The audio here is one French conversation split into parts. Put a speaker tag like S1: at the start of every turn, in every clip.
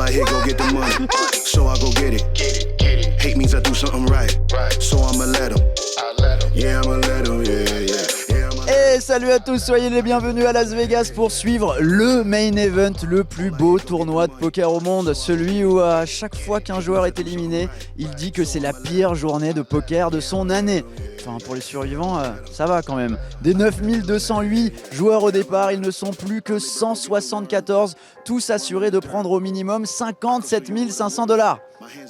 S1: like, here, go get the money. So I go get it. Hate means I do something right. So I'ma let 'em. Yeah, I'ma let 'em, yeah.
S2: Et salut à tous, soyez les bienvenus à Las Vegas pour suivre le main event, le plus beau tournoi de poker au monde, celui où à chaque fois qu'un joueur est éliminé, il dit que c'est la pire journée de poker de son année. Enfin, pour les survivants, ça va quand même. Des 9208 joueurs au départ, ils ne sont plus que 174, tous assurés de prendre au minimum 57 500 $.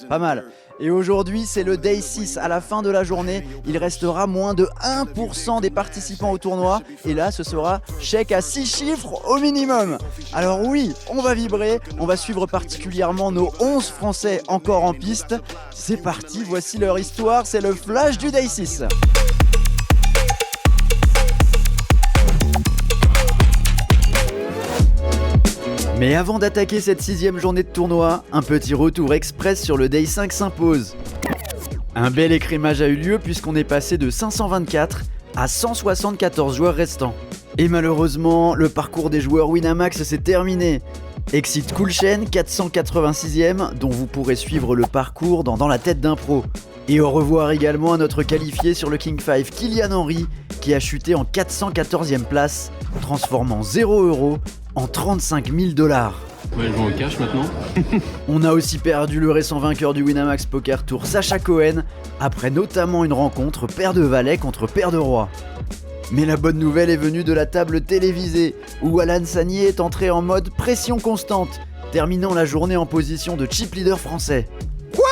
S2: Pas mal. Et aujourd'hui, c'est le Day 6. À la fin de la journée, il restera moins de 1% des participants au tournoi. Et là, ce sera chèque à 6 chiffres au minimum. Alors oui, on va vibrer. On va suivre particulièrement nos 11 Français encore en piste. C'est parti, voici leur histoire. C'est le flash du Day 6. Mais avant d'attaquer cette 6e journée de tournoi, un petit retour express sur le Day 5 s'impose. Un bel écrémage a eu lieu puisqu'on est passé de 524 à 174 joueurs restants. Et malheureusement, le parcours des joueurs Winamax s'est terminé. Exit Coolchen, 486e, dont vous pourrez suivre le parcours dans la tête d'un pro. Et au revoir également à notre qualifié sur le King 5, Kylian Henry, qui a chuté en 414e place, transformant 0 € en 35 000 $.
S3: Ouais, je vais en cash maintenant.
S2: On a aussi perdu le récent vainqueur du Winamax Poker Tour, Sacha Cohen, après notamment une rencontre paire de valets contre paire de rois. Mais la bonne nouvelle est venue de la table télévisée, où Alan Sagnier est entré en mode pression constante, terminant la journée en position de chip leader français.
S4: Quoi?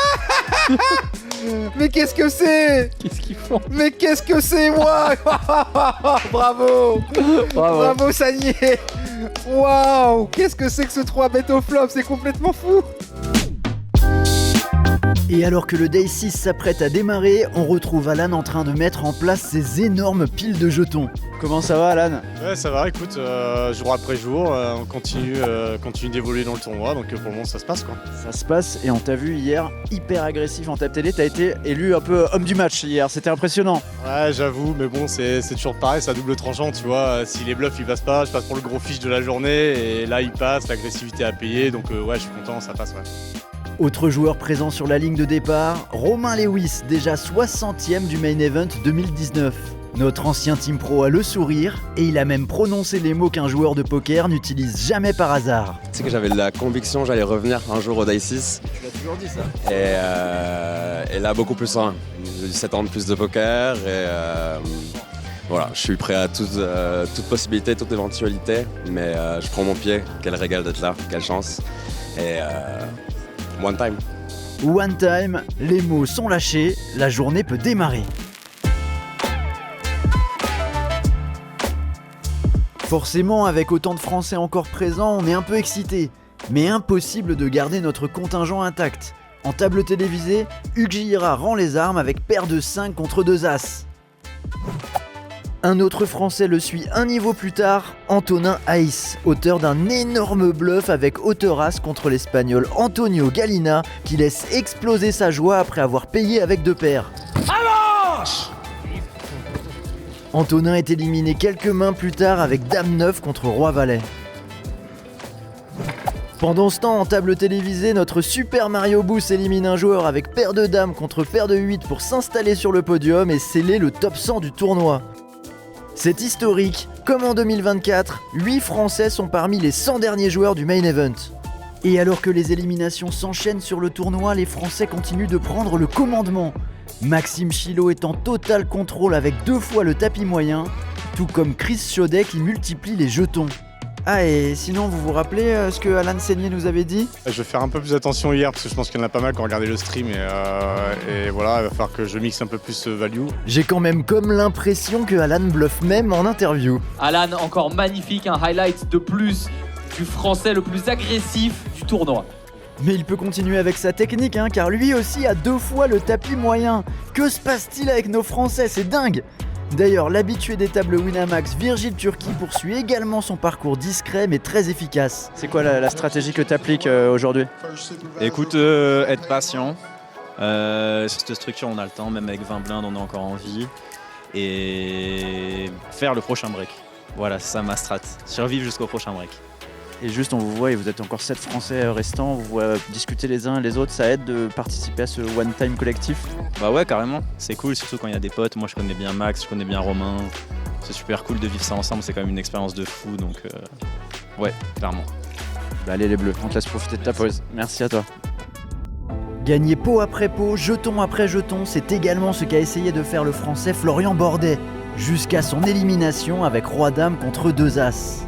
S4: Mais qu'est-ce que c'est?
S3: Qu'est-ce qu'ils font?
S4: Mais qu'est-ce que c'est, moi? Bravo! Bravo Sagnier! Waouh! Qu'est-ce que c'est que ce 3 bet au flop? C'est complètement fou!
S2: Et alors que le Day 6 s'apprête à démarrer, on retrouve Alan en train de mettre en place ces énormes piles de jetons. Comment ça va, Alan?
S5: Ouais, ça va, écoute, jour après jour, on continue d'évoluer dans le tournoi, donc pour le moment ça se passe quoi.
S2: Ça se passe, et on t'a vu hier hyper agressif en table télé, t'as été élu un peu homme du match hier, c'était impressionnant.
S5: Ouais, j'avoue, mais bon, c'est toujours pareil, c'est à double tranchant, tu vois, si les bluffs ils passent pas, je passe pour le gros fiche de la journée, et là ils passent, l'agressivité a payé, donc ouais, je suis content, ça passe, ouais.
S2: Autre joueur présent sur la ligne de départ, Romain Lewis, déjà 60e du Main Event 2019. Notre ancien team pro a le sourire et il a même prononcé les mots qu'un joueur de poker n'utilise jamais par hasard.
S6: C'est que j'avais de la conviction que j'allais revenir un jour au Day 6.
S2: Tu l'as toujours dit ça.
S6: Et là, beaucoup plus serein. J'ai 7 ans de plus de poker et voilà, je suis prêt à toute possibilité, toute éventualité, mais je prends mon pied. Quel régal d'être là, quelle chance. Et one time.
S2: One time, les mots sont lâchés, la journée peut démarrer. Forcément, avec autant de Français encore présents, on est un peu excité. Mais impossible de garder notre contingent intact. En table télévisée, Hugues Gillira rend les armes avec paire de 5 contre 2 As. Un autre Français le suit un niveau plus tard, Antonin Aïs, auteur d'un énorme bluff avec Hauteur-As contre l'Espagnol Antonio Gallina, qui laisse exploser sa joie après avoir payé avec 2 paires. Antonin est éliminé quelques mains plus tard avec Dame 9 contre Roi-Valet. Pendant ce temps, en table télévisée, notre Super Mario Boost élimine un joueur avec paire de dames contre paire de 8 pour s'installer sur le podium et sceller le top 100 du tournoi. C'est historique, comme en 2024, 8 Français sont parmi les 100 derniers joueurs du Main Event. Et alors que les éliminations s'enchaînent sur le tournoi, les Français continuent de prendre le commandement. Maxime Chilot est en total contrôle avec 2 fois le tapis moyen, tout comme Chris Chaudet qui multiplie les jetons. Ah, et sinon, vous vous rappelez ce que Alan Sagnier nous avait dit?
S5: Je vais faire un peu plus attention hier parce que je pense qu'il y en a pas mal qui ont regardé le stream et voilà, il va falloir que je mixe un peu plus value.
S2: J'ai quand même comme l'impression que Alan bluffe même en interview.
S7: Alan, encore magnifique, un highlight de plus du Français le plus agressif du tournoi.
S2: Mais il peut continuer avec sa technique, car lui aussi a 2 fois le tapis moyen. Que se passe-t-il avec nos Français? C'est dingue! D'ailleurs, l'habitué des tables Winamax, Virgile Turki, poursuit également son parcours discret mais très efficace. C'est quoi la stratégie que tu appliques aujourd'hui?
S8: Écoute, être patient. Cette structure, on a le temps, même avec 20 blindes, on est encore en vie. Et faire le prochain break. Voilà, c'est ça ma strat. Survivre jusqu'au prochain break.
S2: Et juste, on vous voit et vous êtes encore 7 Français restants, on vous voit discuter les uns et les autres, ça aide de participer à ce one-time collectif?
S8: Bah ouais, carrément. C'est cool, surtout quand il y a des potes. Moi, je connais bien Max, je connais bien Romain. C'est super cool de vivre ça ensemble, c'est quand même une expérience de fou, donc ouais, clairement.
S2: Bah allez les Bleus, on te laisse profiter de ta pause. Merci à toi. Gagner pot après pot, jeton après jeton, c'est également ce qu'a essayé de faire le Français Florian Bordet, jusqu'à son élimination avec Roi-Dame contre 2 As.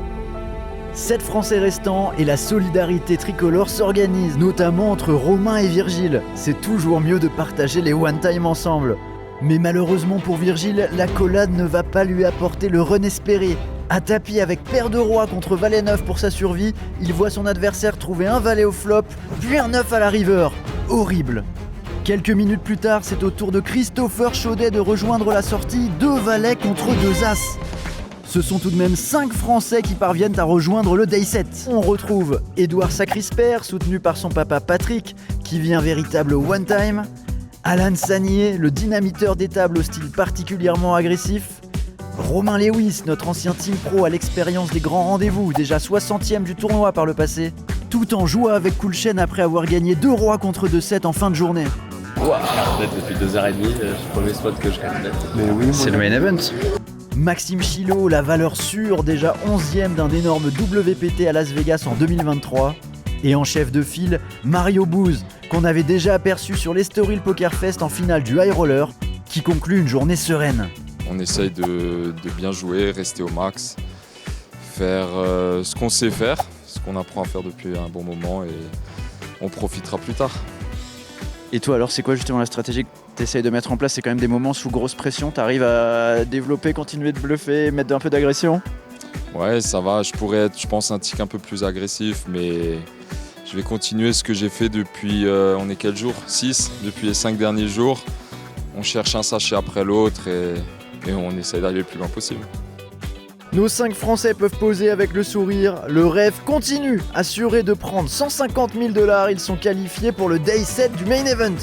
S2: 7 Français restants et la solidarité tricolore s'organise, notamment entre Romain et Virgile. C'est toujours mieux de partager les one-time ensemble. Mais malheureusement pour Virgile, l'accolade ne va pas lui apporter le run espéré. À tapis avec paire de roi contre valet 9 pour sa survie, il voit son adversaire trouver un valet au flop, puis un 9 à la river. Horrible. Quelques minutes plus tard, c'est au tour de Christopher Chaudet de rejoindre la sortie, 2 valets contre 2 as. Ce sont tout de même 5 Français qui parviennent à rejoindre le Day 7. On retrouve Édouard Sacrisper, soutenu par son papa Patrick, qui vit un véritable one-time. Alan Sagnier, le dynamiteur des tables au style particulièrement agressif. Romain Lewis, notre ancien team pro à l'expérience des grands rendez-vous, déjà 60e du tournoi par le passé. Tout en jouant avec Kulchen après avoir gagné 2 rois contre 2-7 en fin de journée.
S9: Depuis 2h30, c'est le premier spot que je gagne.
S2: C'est le main event. Maxime Chilot, la valeur sûre, déjà 11e d'un énorme WPT à Las Vegas en 2023. Et en chef de file, Mario Booz, qu'on avait déjà aperçu sur l'Estoril Poker Fest en finale du High Roller, qui conclut une journée sereine.
S10: On essaye de bien jouer, rester au max, faire ce qu'on sait faire, ce qu'on apprend à faire depuis un bon moment et on profitera plus tard.
S2: Et toi alors, c'est quoi justement la stratégie que tu essayes de mettre en place? C'est quand même des moments sous grosse pression, tu arrives à développer, continuer de bluffer, mettre un peu d'agression?
S10: Ouais, ça va, je pourrais être, je pense, un tic un peu plus agressif, mais je vais continuer ce que j'ai fait depuis, on est quel jour? 6, depuis les 5 derniers jours. On cherche un sachet après l'autre et on essaye d'arriver le plus loin possible.
S2: Nos 5 Français peuvent poser avec le sourire, le rêve continue. Assurés de prendre 150 000 $, ils sont qualifiés pour le Day 7 du Main Event.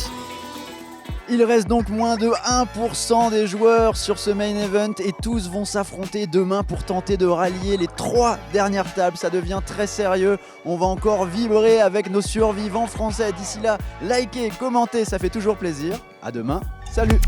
S2: Il reste donc moins de 1% des joueurs sur ce Main Event et tous vont s'affronter demain pour tenter de rallier les 3 dernières tables. Ça devient très sérieux, on va encore vibrer avec nos survivants français. D'ici là, likez, commentez, ça fait toujours plaisir. À demain, salut!